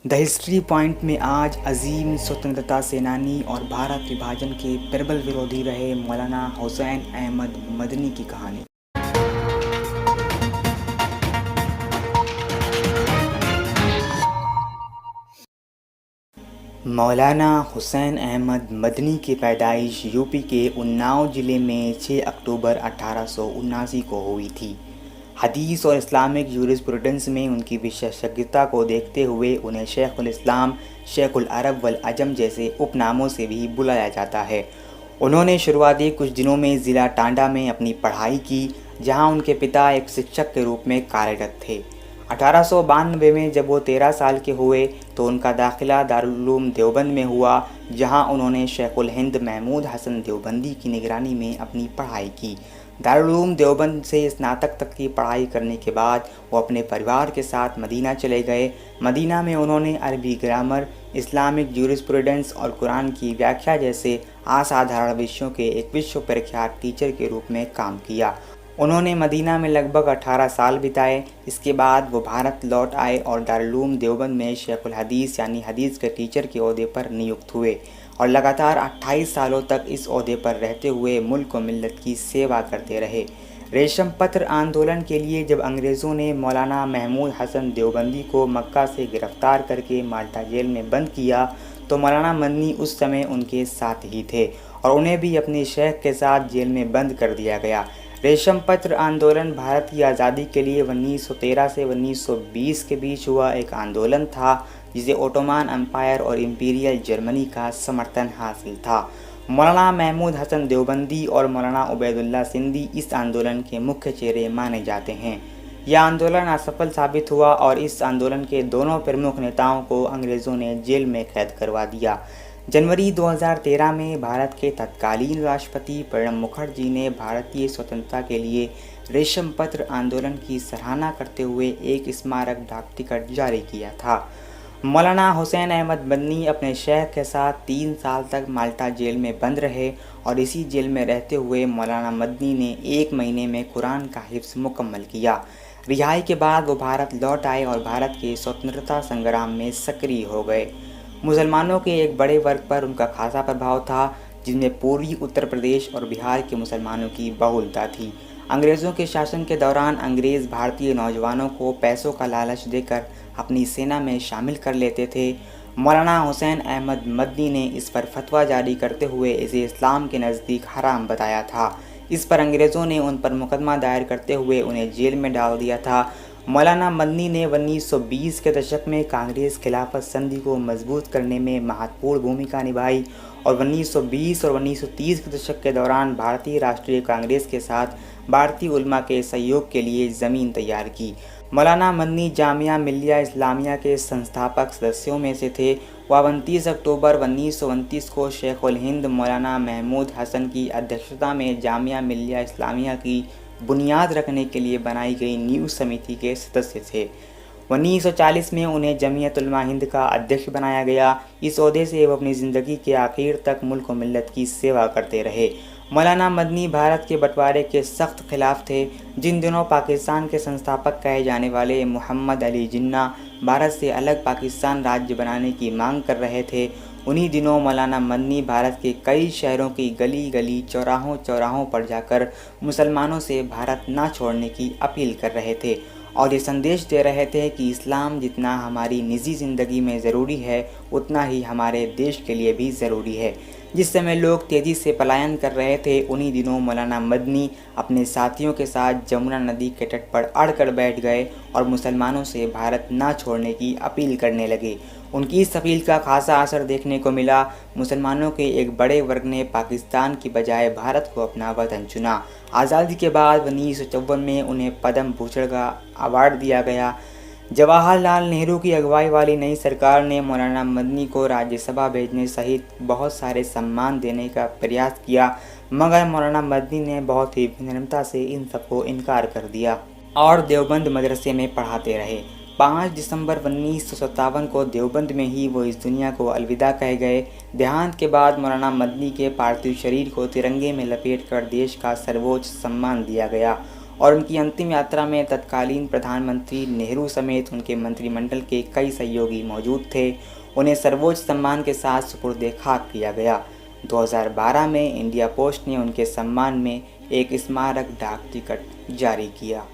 The history point में आज अजीम स्वतंत्रता सेनानी और भारत विभाजन के प्रबल विरोधी रहे मौलाना हुसैन अहमद मदनी की कहानी। मौलाना हुसैन अहमद मदनी की पैदाइश यूपी के उन्नाव ज़िले में 6 अक्टूबर 1879 को हुई थी। हदीस और इस्लामिक यूरिस्प्रूडेंस में उनकी विशेषज्ञता को देखते हुए उन्हें शेखुल इस्लाम, शेखुल अरब वल अजम जैसे उपनामों से भी बुलाया जाता है। उन्होंने शुरुआती कुछ दिनों में ज़िला टांडा में अपनी पढ़ाई की, जहां उनके पिता एक शिक्षक के रूप में कार्यरत थे। 1892 में जब वो 13 साल के हुए तो उनका दाखिला दारुल उलूम देवबंद में हुआ, जहां उन्होंने शेखुल हिंद महमूद हसन देवबंदी की निगरानी में अपनी पढ़ाई की। दारुल उलूम देवबंद से स्नातक तक की पढ़ाई करने के बाद वो अपने परिवार के साथ मदीना चले गए। मदीना में उन्होंने अरबी ग्रामर, इस्लामिक जूरिस्प्रूडेंस और कुरान की व्याख्या जैसे असाधारण विषयों के एक विश्व प्रख्यात टीचर के रूप में काम किया। उन्होंने मदीना में लगभग 18 साल बिताए। इसके बाद वो भारत लौट आए और दारुल उलूम देवबंद में शेखुल हदीस यानी हदीस के टीचर के ओहदे पर नियुक्त हुए और लगातार 28 सालों तक इस ओहदे पर रहते हुए मुल्क व मिल्लत की सेवा करते रहे। रेशम पत्र आंदोलन के लिए जब अंग्रेज़ों ने मौलाना महमूद हसन देवबंदी को मक्का से गिरफ्तार करके माल्टा जेल में बंद किया तो मौलाना मदनी उस समय उनके साथ ही थे और उन्हें भी अपने शेख के साथ जेल में बंद कर दिया गया। रेशम पत्र आंदोलन भारत की आज़ादी के लिए 1913 से 1920 के बीच हुआ एक आंदोलन था, जिसे ओटोमान एम्पायर और इम्पीरियल जर्मनी का समर्थन हासिल था। मौलाना महमूद हसन देवबंदी और मौलाना उबैदुल्ला सिंधी इस आंदोलन के मुख्य चेहरे माने जाते हैं। यह आंदोलन असफल साबित हुआ और इस आंदोलन के दोनों प्रमुख नेताओं को अंग्रेज़ों ने जेल में कैद करवा दिया। जनवरी 2013 में भारत के तत्कालीन राष्ट्रपति प्रणब मुखर्जी ने भारतीय स्वतंत्रता के लिए रेशम पत्र आंदोलन की सराहना करते हुए एक स्मारक डाक टिकट जारी किया था। मौलाना हुसैन अहमद मदनी अपने शेख के साथ 3 साल तक माल्टा जेल में बंद रहे और इसी जेल में रहते हुए मौलाना मदनी ने 1 महीने में कुरान का हिफ्ज़ मुकम्मल किया। रिहाई के बाद वो भारत लौट आए और भारत के स्वतंत्रता संग्राम में सक्रिय हो गए। मुसलमानों के एक बड़े वर्ग पर उनका खासा प्रभाव था, जिनमें पूर्वी उत्तर प्रदेश और बिहार के मुसलमानों की बहुलता थी। अंग्रेज़ों के शासन के दौरान अंग्रेज़ भारतीय नौजवानों को पैसों का लालच देकर अपनी सेना में शामिल कर लेते थे। मौलाना हुसैन अहमद मदनी ने इस पर फतवा जारी करते हुए इसे इस्लाम के नज़दीक हराम बताया था। इस पर अंग्रेज़ों ने उन पर मुकदमा दायर करते हुए उन्हें जेल में डाल दिया था। मौलाना मदनी ने 1920 के दशक में कांग्रेस खिलाफत संधि को मजबूत करने में महत्वपूर्ण भूमिका निभाई और 1920 और 1930 के दशक के दौरान भारतीय राष्ट्रीय कांग्रेस के साथ भारतीय उलमा के सहयोग के लिए ज़मीन तैयार की। मौलाना मदनी जामिया मिल्लिया इस्लामिया के संस्थापक सदस्यों में से थे। वह 29 अक्टूबर 1929 को शेखुल हिंद मौलाना महमूद हसन की अध्यक्षता में जामिया मिल्लिया इस्लामिया की बुनियाद रखने के लिए बनाई गई नींव समिति के सदस्य थे। 1940 में उन्हें जमीयत उलमा हिंद का अध्यक्ष बनाया गया। इस ओहदे से वो अपनी ज़िंदगी के आखिर तक मुल्क व मिल्लत की सेवा करते रहे। मौलाना मदनी भारत के बंटवारे के सख्त खिलाफ थे। जिन दिनों पाकिस्तान के संस्थापक कहे जाने वाले मोहम्मद अली जिन्ना भारत से अलग पाकिस्तान राज्य बनाने की मांग कर रहे थे, उन्हीं दिनों मौलाना मदनी भारत के कई शहरों की गली गली चौराहों चौराहों पर जाकर मुसलमानों से भारत ना छोड़ने की अपील कर रहे थे और ये संदेश दे रहे थे कि इस्लाम जितना हमारी निजी ज़िंदगी में ज़रूरी है उतना ही हमारे देश के लिए भी ज़रूरी है। जिस समय लोग तेज़ी से पलायन कर रहे थे, उन्हीं दिनों मौलाना मदनी अपने साथियों के साथ जमुना नदी के तट पर अड़कर बैठ गए और मुसलमानों से भारत ना छोड़ने की अपील करने लगे। उनकी इस अपील का खासा असर देखने को मिला। मुसलमानों के एक बड़े वर्ग ने पाकिस्तान की बजाय भारत को अपना वतन चुना। आज़ादी के बाद 1954 में उन्हें पद्म भूषण का अवार्ड दिया गया। जवाहरलाल नेहरू की अगुवाई वाली नई सरकार ने मौलाना मदनी को राज्यसभा भेजने सहित बहुत सारे सम्मान देने का प्रयास किया, मगर मौलाना मदनी ने बहुत ही विनम्रता से इन सबको इनकार कर दिया और देवबंद मदरसे में पढ़ाते रहे। 5 दिसंबर 1957 को देवबंद में ही वो इस दुनिया को अलविदा कह गए। देहांत के बाद मौलाना मदनी के पार्थिव शरीर को तिरंगे में लपेटकर देश का सर्वोच्च सम्मान दिया गया और उनकी अंतिम यात्रा में तत्कालीन प्रधानमंत्री नेहरू समेत उनके मंत्रिमंडल के कई सहयोगी मौजूद थे। उन्हें सर्वोच्च सम्मान के साथ सुपुर्द खाक किया गया। 2012 में इंडिया पोस्ट ने उनके सम्मान में एक स्मारक डाक टिकट जारी किया।